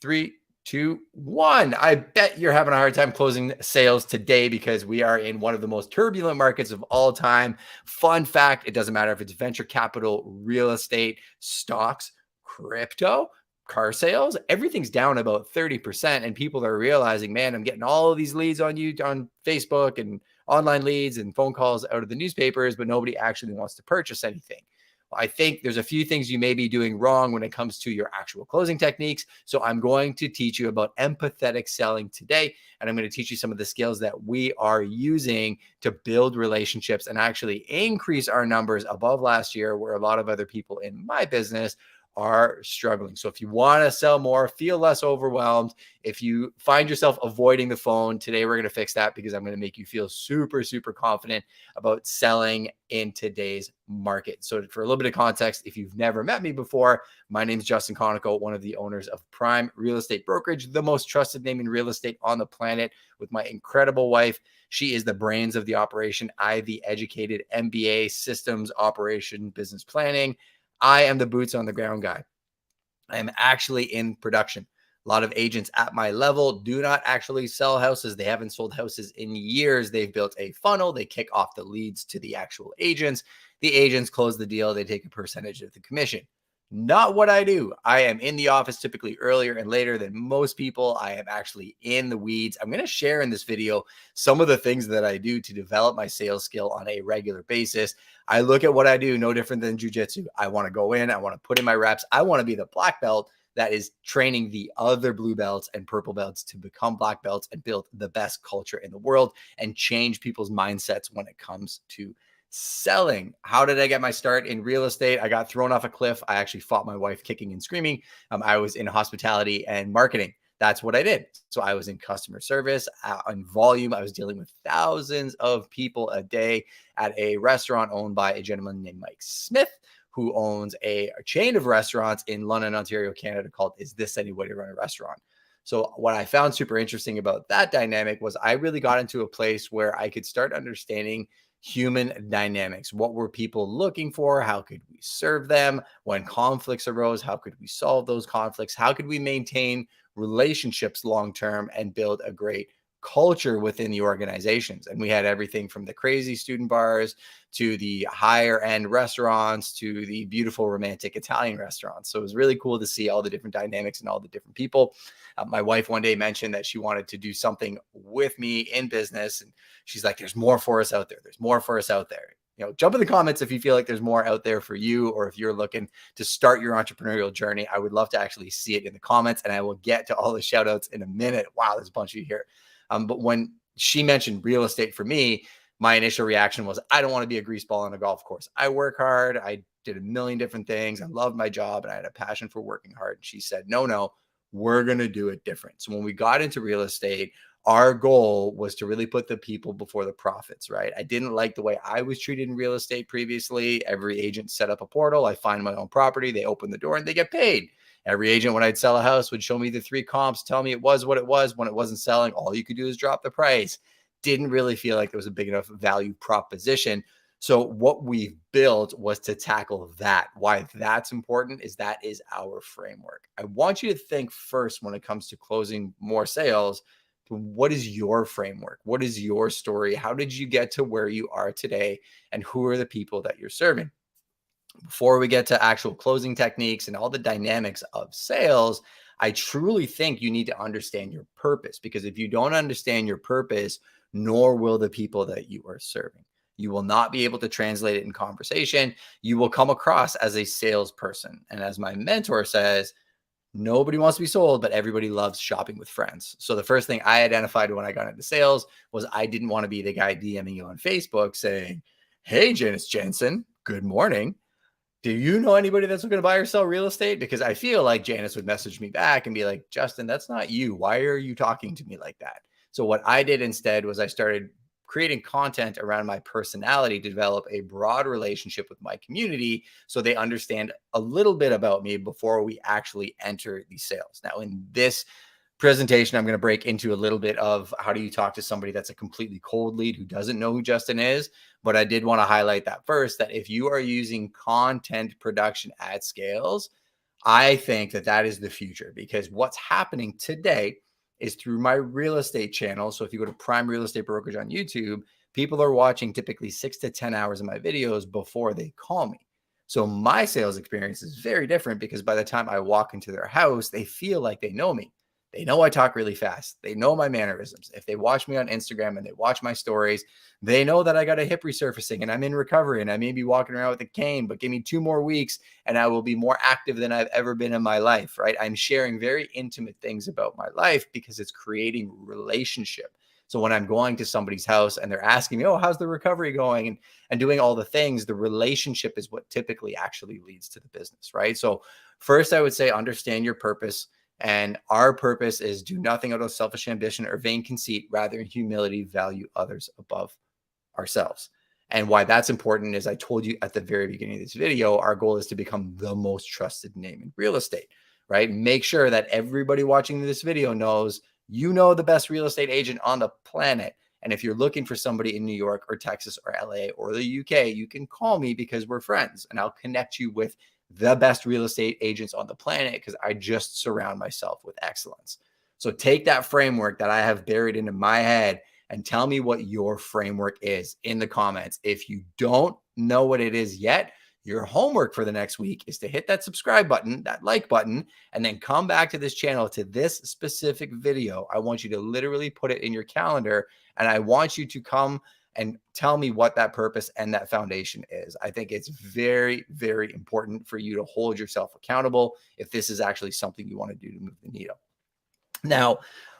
3, 2, 1. I bet you're having a hard time closing sales today because we are in one of the most turbulent markets of all time. Fun fact, it doesn't matter if it's venture capital, real estate, stocks, crypto, car sales, everything's down about 30%. And people are realizing, man, I'm getting all of these leads on Facebook and online leads and phone calls out of the newspapers, but nobody actually wants to purchase anything. I think there's a few things you may be doing wrong when it comes to your actual closing techniques. So I'm going to teach you about empathetic selling today. And I'm going to teach you some of the skills that we are using to build relationships and actually increase our numbers above last year, where a lot of other people in my business are struggling. So if you want to sell more, feel less overwhelmed, if you find yourself avoiding the phone, today we're going to fix that because I'm going to make you feel super, super confident about selling in today's market. So for a little bit of context, if you've never met me before, my name is Justin Konikow, one of the owners of Prime Real Estate Brokerage, the most trusted name in real estate on the planet, with my incredible wife. She is the brains of the operation. Ivy educated MBA, systems, operation, business planning. I am the boots on the ground guy. I am actually in production. A lot of agents at my level do not actually sell houses. They haven't sold houses in years. They've built a funnel. They kick off the leads to the actual agents. The agents close the deal. They take a percentage of the commission. Not what I do. I am in the office typically earlier and later than most people. I am actually in the weeds. I'm going to share in this video some of the things that I do to develop my sales skill on a regular basis. I look at what I do no different than jujitsu. I want to go in. I want to put in my reps. I want to be the black belt that is training the other blue belts and purple belts to become black belts and build the best culture in the world and change people's mindsets when it comes to selling. How did I get my start in real estate? I got thrown off a cliff. I actually fought my wife kicking and screaming. I was in hospitality and marketing. That's what I did. So I was in customer service on volume. I was dealing with thousands of people a day at a restaurant owned by a gentleman named Mike Smith, who owns a chain of restaurants in London, Ontario, Canada called Is This Any Way to Run a Restaurant? So what I found super interesting about that dynamic was I really got into a place where I could start understanding human dynamics. What were people looking for? How could we serve them? When conflicts arose, how could we solve those conflicts? How could we maintain relationships long-term and build a great culture within the organizations? And we had everything from the crazy student bars to the higher end restaurants to the beautiful romantic Italian restaurants. So it was really cool to see all the different dynamics and all the different people. My wife one day mentioned that she wanted to do something with me in business. And she's like, there's more for us out there. There's more for us out there. Jump in the comments if you feel like there's more out there for you, or if you're looking to start your entrepreneurial journey. I would love to actually see it in the comments, and I will get to all the shout outs in a minute. Wow, there's a bunch of you here. But when she mentioned real estate for me, my initial reaction was, I don't want to be a greaseball on a golf course. I work hard. I did a million different things. I loved my job and I had a passion for working hard. And she said, no, we're going to do it different. So when we got into real estate, our goal was to really put the people before the profits, right? I didn't like the way I was treated in real estate previously. Every agent set up a portal. I find my own property. They open the door and they get paid. Every agent, when I'd sell a house, would show me the 3 comps, tell me it was what it was. When it wasn't selling, all you could do is drop the price. Didn't really feel like there was a big enough value proposition. So what we've built was to tackle that. Why that's important is that is our framework. I want you to think first when it comes to closing more sales. What is your framework? What is your story? How did you get to where you are today? And who are the people that you're serving? Before we get to actual closing techniques and all the dynamics of sales, I truly think you need to understand your purpose, because if you don't understand your purpose, nor will the people that you are serving. You will not be able to translate it in conversation. You will come across as a salesperson. And as my mentor says, nobody wants to be sold, but everybody loves shopping with friends. So the first thing I identified when I got into sales was I didn't want to be the guy DMing you on Facebook saying, hey, Janice Jensen, good morning. Do you know anybody that's looking to buy or sell real estate? Because I feel like Janice would message me back and be like, Justin, that's not you. Why are you talking to me like that? So what I did instead was I started creating content around my personality to develop a broad relationship with my community so they understand a little bit about me before we actually enter the sales. Now, in this presentation, I'm going to break into a little bit of how do you talk to somebody that's a completely cold lead who doesn't know who Justin is. But I did want to highlight that first, that if you are using content production at scales, I think that that is the future, because what's happening today is through my real estate channel. So if you go to Prime Real Estate Brokerage on YouTube, people are watching typically 6 to 10 hours of my videos before they call me. So my sales experience is very different, because by the time I walk into their house, they feel like they know me. They know I talk really fast. They know my mannerisms. If they watch me on Instagram and they watch my stories, they know that I got a hip resurfacing and I'm in recovery and I may be walking around with a cane, but give me 2 more weeks and I will be more active than I've ever been in my life, right? I'm sharing very intimate things about my life because it's creating relationship. So when I'm going to somebody's house and they're asking me, oh, how's the recovery going? And doing all the things, the relationship is what typically actually leads to the business, right? So first, I would say understand your purpose. And our purpose is do nothing out of selfish ambition or vain conceit, rather in humility, value others above ourselves. And why that's important is I told you at the very beginning of this video, our goal is to become the most trusted name in real estate, right? Make sure that everybody watching this video knows you know the best real estate agent on the planet. And if you're looking for somebody in New York or Texas or LA or the UK, you can call me because we're friends and I'll connect you with the best real estate agents on the planet, because I just surround myself with excellence. So take that framework that I have buried into my head and tell me what your framework is in the comments. If you don't know what it is yet, your homework for the next week is to hit that subscribe button, that like button, and then come back to this channel, to this specific video. I want you to literally put it in your calendar, and I want you to come and tell me what that purpose and that foundation is. I think it's very, very important for you to hold yourself accountable if this is actually something you want to do to move the needle. Now,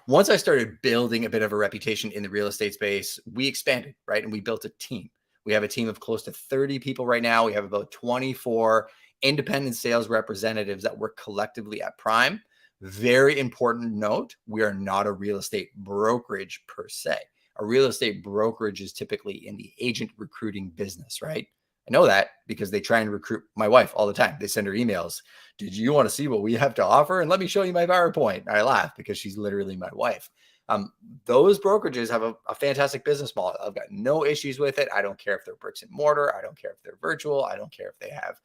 once I started building a bit of a reputation in the real estate space, we expanded, right? And we built a team. We have a team of close to 30 people right now. We have about 24 independent sales representatives that work collectively at Prime. Very important note, we are not a real estate brokerage per se. A real estate brokerage is typically in the agent recruiting business, right? I know that because they try and recruit my wife all the time. They send her emails. Did you want to see what we have to offer? And let me show you my PowerPoint. I laugh because she's literally my wife. Those brokerages have a fantastic business model. I've got no issues with it. I don't care if they're bricks and mortar. I don't care if they're virtual. I don't care if they have,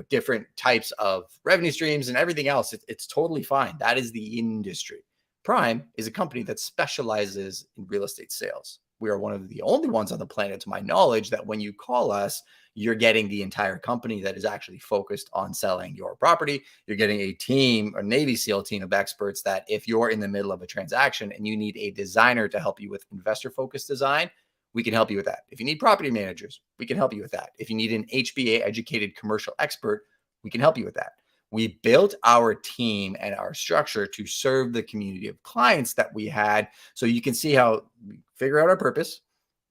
different types of revenue streams and everything else. It's totally fine. That is the industry. Prime is a company that specializes in real estate sales. We are one of the only ones on the planet, to my knowledge, that when you call us, you're getting the entire company that is actually focused on selling your property. You're getting a team, a Navy SEAL team of experts that if you're in the middle of a transaction and you need a designer to help you with investor-focused design, we can help you with that. If you need property managers, we can help you with that. If you need an HBA-educated commercial expert, we can help you with that. We built our team and our structure to serve the community of clients that we had. So you can see how we figure out our purpose.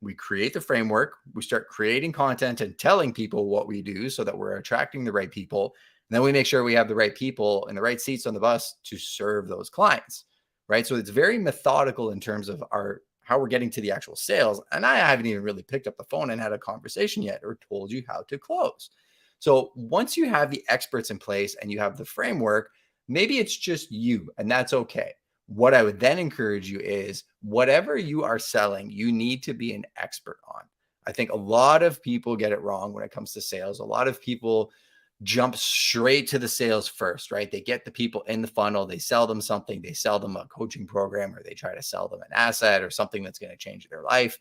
We create the framework. We start creating content and telling people what we do so that we're attracting the right people. And then we make sure we have the right people in the right seats on the bus to serve those clients, right? So it's very methodical in terms of how we're getting to the actual sales. And I haven't even really picked up the phone and had a conversation yet or told you how to close. So once you have the experts in place and you have the framework, maybe it's just you, and that's okay. What I would then encourage you is whatever you are selling, you need to be an expert on. I think a lot of people get it wrong when it comes to sales. A lot of people jump straight to the sales first, right? They get the people in the funnel, they sell them something, they sell them a coaching program, or they try to sell them an asset or something that's going to change their life,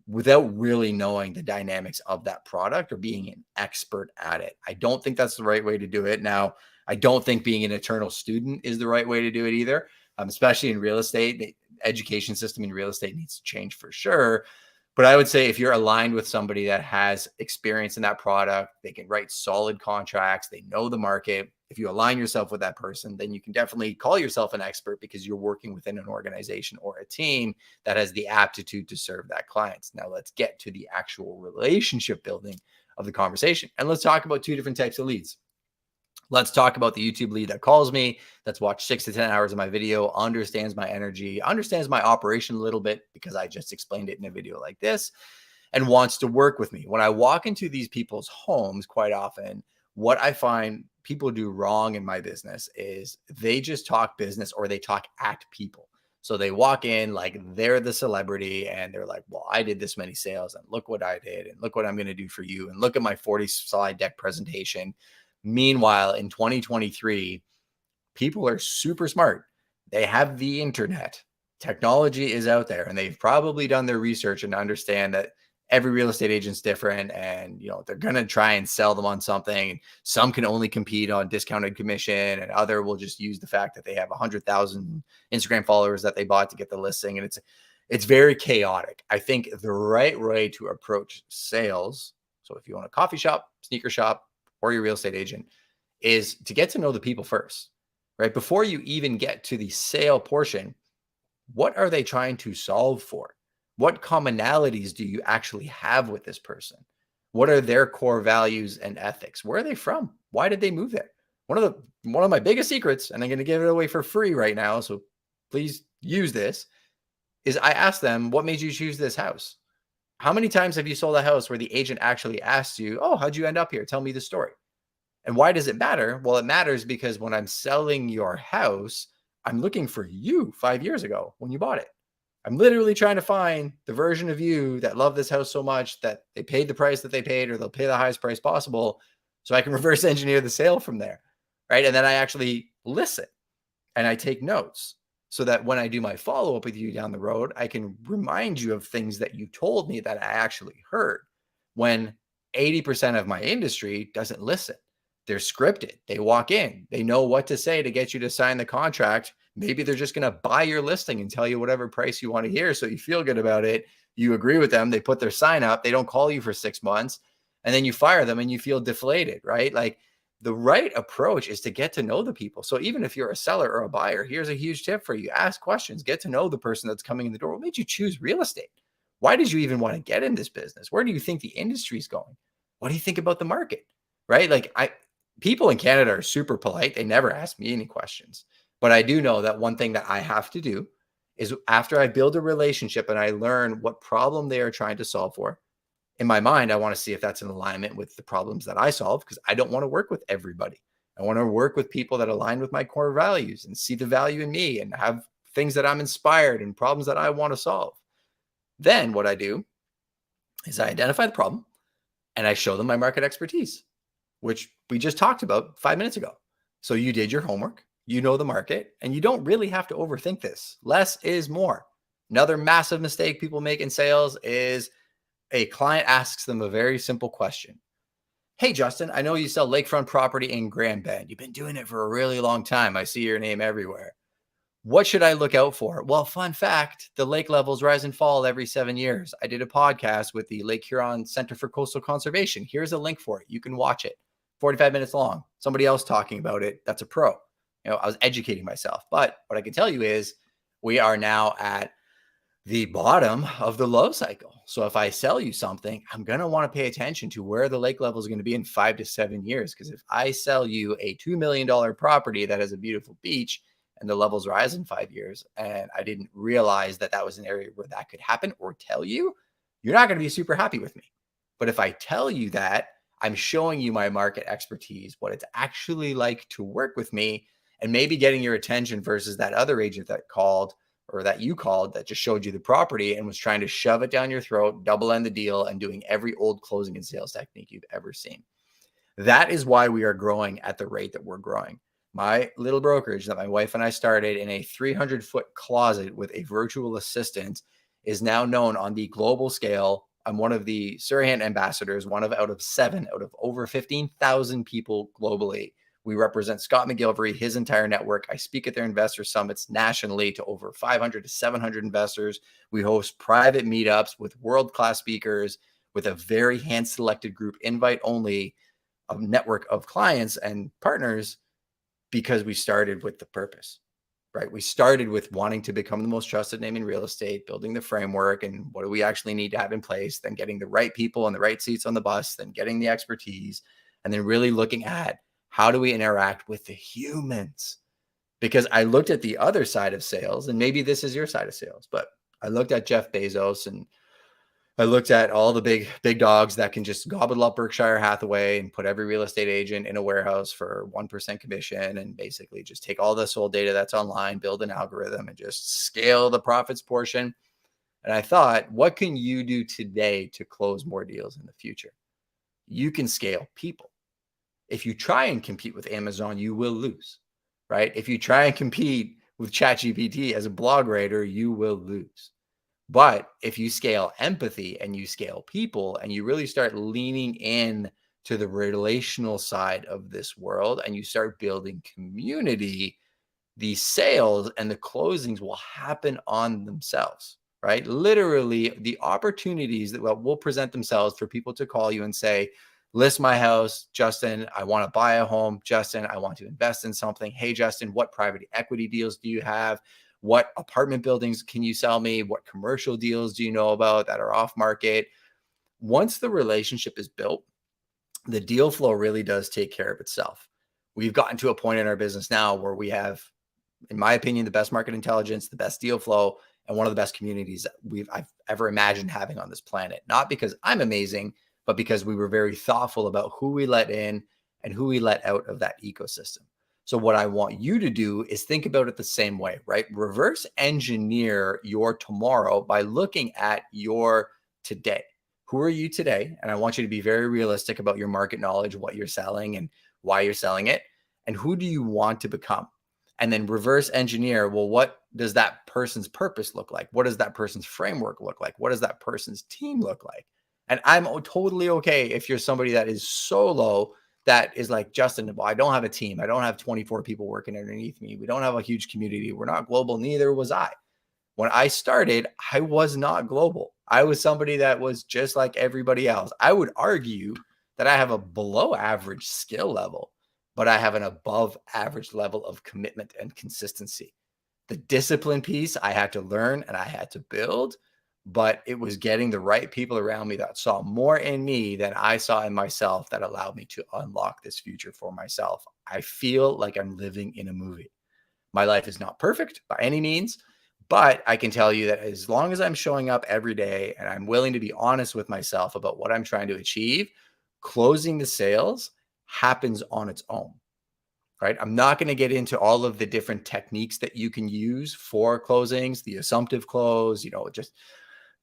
without really knowing the dynamics of that product or being an expert at it. I don't think that's the right way to do it. Now, I don't think being an eternal student is the right way to do it either, especially in real estate. The education system in real estate needs to change for sure. But I would say if you're aligned with somebody that has experience in that product, they can write solid contracts, they know the market. If you align yourself with that person, then you can definitely call yourself an expert because you're working within an organization or a team that has the aptitude to serve that client. Now let's get to the actual relationship building of the conversation. And let's talk about two different types of leads. Let's talk about the YouTube lead that calls me, that's watched 6 to 10 hours of my video, understands my energy, understands my operation a little bit because I just explained it in a video like this, and wants to work with me. When I walk into these people's homes, quite often, what I find people do wrong in my business is they just talk business or they talk at people. So they walk in like they're the celebrity and they're like, well, I did this many sales and look what I did and look what I'm going to do for you. And look at my 40 slide deck presentation. Meanwhile, in 2023, people are super smart. They have the internet. Technology is out there, and they've probably done their research and understand that every real estate agent's different, and they're going to try and sell them on something. Some can only compete on discounted commission, and other will just use the fact that they have 100,000 Instagram followers that they bought to get the listing, and it's very chaotic. I think the right way to approach sales, so if you own a coffee shop, sneaker shop, or your real estate agent, is to get to know the people first, right? Before you even get to the sale portion, what are they trying to solve for? What commonalities do you actually have with this person? What are their core values and ethics? Where are they from? Why did they move there? One of my biggest secrets, and I'm going to give it away for free right now, so please use this, is I asked them, what made you choose this house? How many times have you sold a house where the agent actually asked you, oh, how'd you end up here? Tell me the story. And why does it matter? Well, it matters because when I'm selling your house, I'm looking for you 5 years ago when you bought it. I'm literally trying to find the version of you that loved this house so much that they paid the price that they paid, or they'll pay the highest price possible, so I can reverse engineer the sale from there, right? And then I actually listen and I take notes so that when I do my follow-up with you down the road, I can remind you of things that you told me that I actually heard, when 80% of my industry doesn't listen. They're scripted. They walk in, they know what to say to get you to sign the contract. Maybe they're just going to buy your listing and tell you whatever price you want to hear, so you feel good about it. You agree with them. They put their sign up. They don't call you for 6 months, and then you fire them and you feel deflated, right? Like, the right approach is to get to know the people. So even if you're a seller or a buyer, here's a huge tip for you. Ask questions. Get to know the person that's coming in the door. What made you choose real estate? Why did you even want to get in this business? Where do you think the industry is going? What do you think about the market? Right? Like, people in Canada are super polite. They never ask me any questions. But I do know that one thing that I have to do is, after I build a relationship and I learn what problem they are trying to solve for, in my mind, I want to see if that's in alignment with the problems that I solve, because I don't want to work with everybody. I want to work with people that align with my core values and see the value in me and have things that I'm inspired and problems that I want to solve. Then what I do is I identify the problem and I show them my market expertise, which we just talked about 5 minutes ago. So you did your homework, you know the market, and you don't really have to overthink this. Less is more. Another massive mistake people make in sales is a client asks them a very simple question. Hey, Justin, I know you sell lakefront property in Grand Bend. You've been doing it for a really long time. I see your name everywhere. What should I look out for? Well, fun fact, the lake levels rise and fall every 7 years. I did a podcast with the Lake Huron Center for Coastal Conservation. Here's a link for it. You can watch it. 45 minutes long. Somebody else talking about it. That's a pro. I was educating myself. But what I can tell you is, we are now at the bottom of the low cycle. So if I sell you something, I'm going to want to pay attention to where the lake level is going to be in 5 to 7 years. Because if I sell you a $2 million property that has a beautiful beach and the levels rise in 5 years, and I didn't realize that that was an area where that could happen, or tell you, you're not going to be super happy with me. But if I tell you that, I'm showing you my market expertise, what it's actually like to work with me, and maybe getting your attention versus that other agent that called, or that you called, that just showed you the property and was trying to shove it down your throat, double end the deal, and doing every old closing and sales technique you've ever seen. That is why we are growing at the rate that we're growing. My little brokerage that my wife and I started in a 300-foot closet with a virtual assistant is now known on the global scale. I'm one of the Sirhan ambassadors, one of out of 7 out of over 15,000 people globally. We represent Scott McGilvery, his entire network. I speak at their investor summits nationally to over 500 to 700 investors. We host private meetups with world-class speakers, with a very hand-selected group, invite only, a network of clients and partners, because we started with the purpose, right? We started with wanting to become the most trusted name in real estate, building the framework, and what do we actually need to have in place, then getting the right people and the right seats on the bus, then getting the expertise, and then really looking at, how do we interact with the humans? Because I looked at the other side of sales, and maybe this is your side of sales, but I looked at Jeff Bezos, and I looked at all the big dogs that can just gobble up Berkshire Hathaway and put every real estate agent in a warehouse for 1% commission, and basically just take all this old data that's online, build an algorithm, and just scale the profits portion. And I thought, what can you do today to close more deals in the future? You can scale people. If you try and compete with Amazon, you will lose, right? If you try and compete with ChatGPT as a blog writer, you will lose. But if you scale empathy and you scale people and you really start leaning in to the relational side of this world and you start building community, the sales and the closings will happen on themselves, right? Literally, the opportunities that will present themselves for people to call you and say, list my house, Justin, I want to buy a home. Justin, I want to invest in something. Hey, Justin, what private equity deals do you have? What apartment buildings can you sell me? What commercial deals do you know about that are off market? Once the relationship is built, the deal flow really does take care of itself. We've gotten to a point in our business now where we have, in my opinion, the best market intelligence, the best deal flow, and one of the best communities that I've ever imagined having on this planet. Not because I'm amazing, but because we were very thoughtful about who we let in and who we let out of that ecosystem. So what I want you to do is think about it the same way, right? Reverse engineer your tomorrow by looking at your today. Who are you today? And I want you to be very realistic about your market knowledge, what you're selling and why you're selling it, and who do you want to become? And then reverse engineer, well, what does that person's purpose look like? What does that person's framework look like? What does that person's team look like? And I'm totally okay if you're somebody that is solo, that is like, Justin, well, I don't have a team. I don't have 24 people working underneath me. We don't have a huge community. We're not global. Neither was I. When I started, I was not global. I was somebody that was just like everybody else. I would argue that I have a below average skill level, but I have an above average level of commitment and consistency. The discipline piece I had to learn and I had to build, but it was getting the right people around me that saw more in me than I saw in myself that allowed me to unlock this future for myself. I feel like I'm living in a movie. My life is not perfect by any means, but I can tell you that as long as I'm showing up every day and I'm willing to be honest with myself about what I'm trying to achieve, closing the sales happens on its own, right? I'm not going to get into all of the different techniques that you can use for closings, the assumptive close, just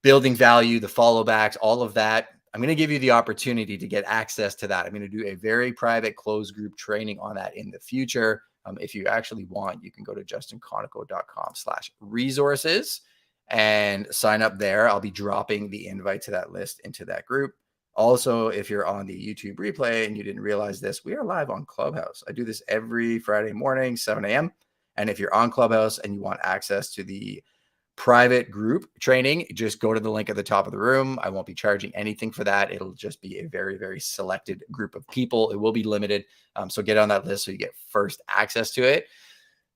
building value, the follow backs, all of that. I'm going to give you the opportunity to get access to that. I'm going to do a very private closed group training on that in the future. If you actually want, you can go to justinkonikow.com/resources and sign up there. I'll be dropping the invite to that list into that group. Also, if you're on the YouTube replay and you didn't realize this, we are live on Clubhouse. I do this every Friday morning, 7 a.m. And if you're on Clubhouse and you want access to the private group training, just go to the link at the top of the room. I won't be charging anything for that. It'll just be a very, very selected group of people. It will be limited. So get on that list so you get first access to it.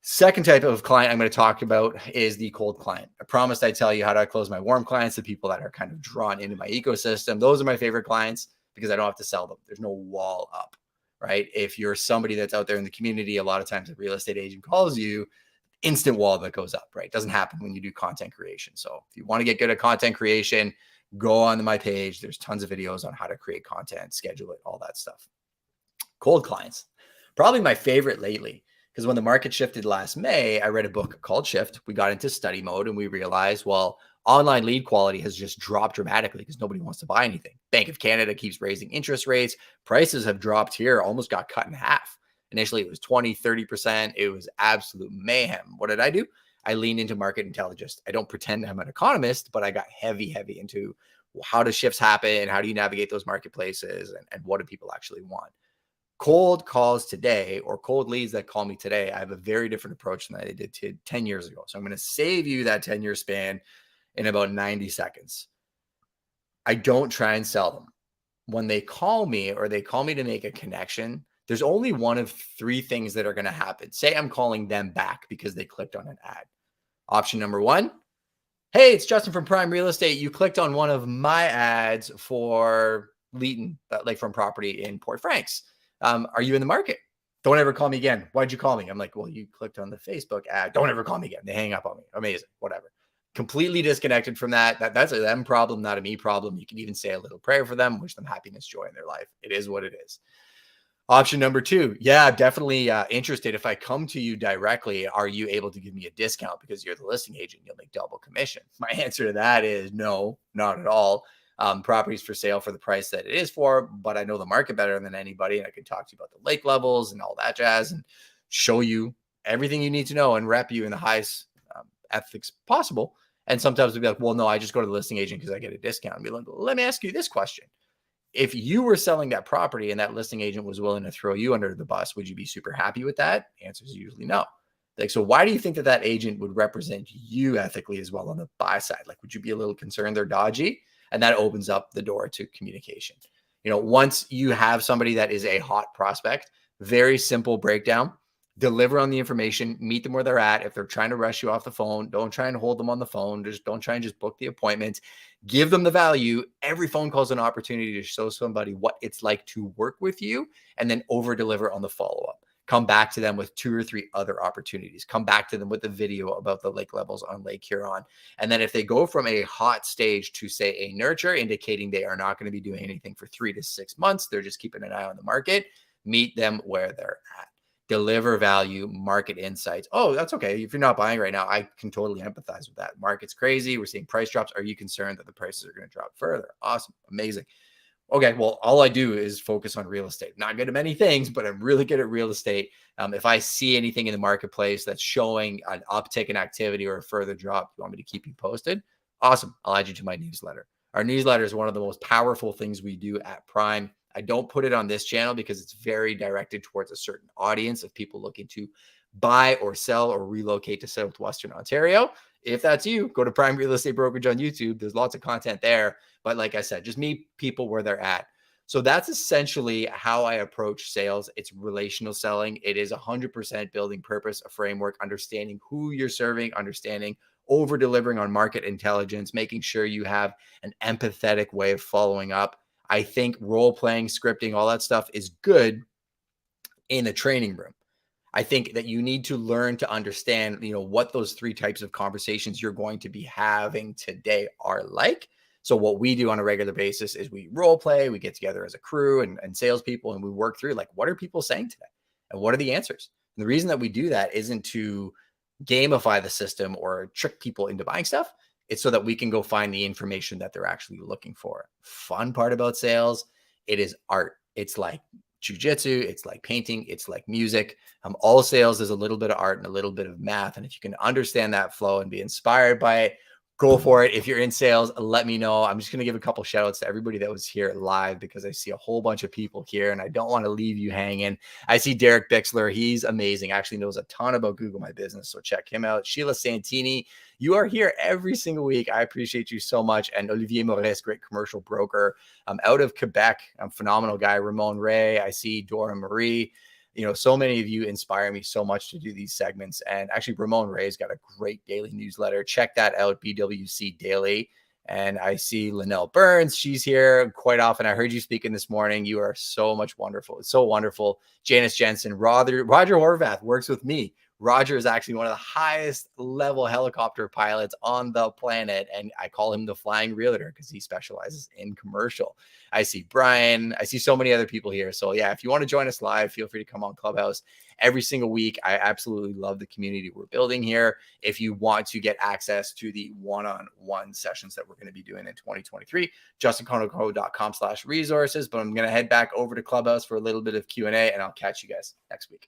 Second type of client I'm going to talk about is the cold client. I promised I'd tell you how to close my warm clients, the people that are kind of drawn into my ecosystem. Those are my favorite clients because I don't have to sell them. There's no wall up, right? If you're somebody that's out there in the community, a lot of times a real estate agent calls you, instant wall that goes up, right? It doesn't happen when you do content creation. So if you want to get good at content creation, go on my page. There's tons of videos on how to create content, schedule it, all that stuff. Cold clients, probably my favorite lately, because when the market shifted last May, I read a book called Shift. We got into study mode and we realized, well, online lead quality has just dropped dramatically because nobody wants to buy anything. Bank of Canada keeps raising interest rates. Prices have dropped here, almost got cut in half. Initially, it was 20, 30%. It was absolute mayhem. What did I do? I leaned into market intelligence. I don't pretend I'm an economist, but I got heavy into how do shifts happen? How do you navigate those marketplaces? And what do people actually want? Cold calls today, or cold leads that call me today, I have a very different approach than I did 10 years ago. So I'm going to save you that 10-year span in about 90 seconds. I don't try and sell them. When they call me or they call me to make a connection, there's only one of three things that are going to happen. Say I'm calling them back because they clicked on an ad. Option number one, hey, it's Justin from Prime Real Estate. You clicked on one of my ads for Leeton, lakefront property in Port Franks. Are you in the market? Don't ever call me again. Why'd you call me? I'm like, well, you clicked on the Facebook ad. Don't ever call me again. They hang up on me. Amazing. Whatever. Completely disconnected from that. That's a them problem, not a me problem. You can even say a little prayer for them, wish them happiness, joy in their life. It is what it is. Option number two, yeah, definitely interested. If I come to you directly, are you able to give me a discount because you're the listing agent? You'll make double commission. My answer to that is no, not at all. properties for sale for the price that it is for, but I know the market better than anybody. And I can talk to you about the lake levels and all that jazz and show you everything you need to know and rep you in the highest ethics possible. And sometimes we'll be like, well, no, I just go to the listing agent because I get a discount. And be like, let me ask you this question. If you were selling that property and that listing agent was willing to throw you under the bus, would you be super happy with that? The answer is usually no. Like, so why do you think that that agent would represent you ethically as well on the buy side? Like, would you be a little concerned they're dodgy? And that opens up the door to communication. Once you have somebody that is a hot prospect, very simple breakdown, deliver on the information, meet them where they're at. If they're trying to rush you off the phone, don't try and hold them on the phone. Just don't try and just book the appointment. Give them the value. Every phone call is an opportunity to show somebody what it's like to work with you and then over deliver on the follow-up. Come back to them with 2 or 3 other opportunities. Come back to them with a video about the lake levels on Lake Huron. And then if they go from a hot stage to, say, a nurture, indicating they are not going to be doing anything for 3 to 6 months, they're just keeping an eye on the market, meet them where they're at. Deliver value, market insights. Oh, that's okay. If you're not buying right now, I can totally empathize with that. Market's crazy. We're seeing price drops. Are you concerned that the prices are going to drop further? Awesome. Amazing. Okay, well, all I do is focus on real estate. Not good at many things, but I'm really good at real estate. If I see anything in the marketplace that's showing an uptick in activity or a further drop, you want me to keep you posted? Awesome. I'll add you to my newsletter. Our newsletter is one of the most powerful things we do at Prime. I don't put it on this channel because it's very directed towards a certain audience of people looking to buy or sell or relocate to Southwestern Ontario. If that's you, go to Prime Real Estate Brokerage on YouTube. There's lots of content there. But like I said, just meet people where they're at. So that's essentially how I approach sales. It's relational selling. It is 100% building purpose, a framework, understanding who you're serving, understanding over delivering on market intelligence, making sure you have an empathetic way of following up. I think role playing, scripting, all that stuff is good in a training room. I think that you need to learn to understand, what those 3 types of conversations you're going to be having today are like. So what we do on a regular basis is we role play, we get together as a crew and salespeople, and we work through like, what are people saying today? And what are the answers? And the reason that we do that isn't to gamify the system or trick people into buying stuff. It's so that we can go find the information that they're actually looking for. Fun part about sales, it is art. It's like jujitsu, it's like painting, it's like music. All sales is a little bit of art and a little bit of math. And if you can understand that flow and be inspired by it, go for it. If you're in sales, let me know. I'm just going to give a couple shout outs to everybody that was here live because I see a whole bunch of people here and I don't want to leave you hanging. I see Derek Bixler. He's amazing. Actually knows a ton about Google My Business. So check him out. Sheila Santini, you are here every single week. I appreciate you so much. And Olivier Maurice, great commercial broker out of Quebec. Phenomenal guy. Ramon Ray. I see Dora Marie. So many of you inspire me so much to do these segments. And actually, Ramon Ray's got a great daily newsletter. Check that out, BWC Daily. And I see Linnell Burns. She's here quite often. I heard you speaking this morning. You are so much wonderful. It's so wonderful. Janice Jensen, Roger Horvath works with me. Roger is actually one of the highest level helicopter pilots on the planet. And I call him the flying realtor because he specializes in commercial. I see Brian. I see so many other people here. So yeah, if you want to join us live, feel free to come on Clubhouse every single week. I absolutely love the community we're building here. If you want to get access to the one-on-one sessions that we're going to be doing in 2023, justinkonikow.com/resources. But I'm going to head back over to Clubhouse for a little bit of Q&A and I'll catch you guys next week.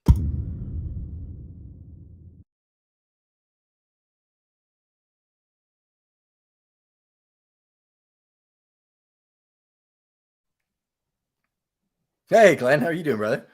Hey, Glenn, how are you doing, brother?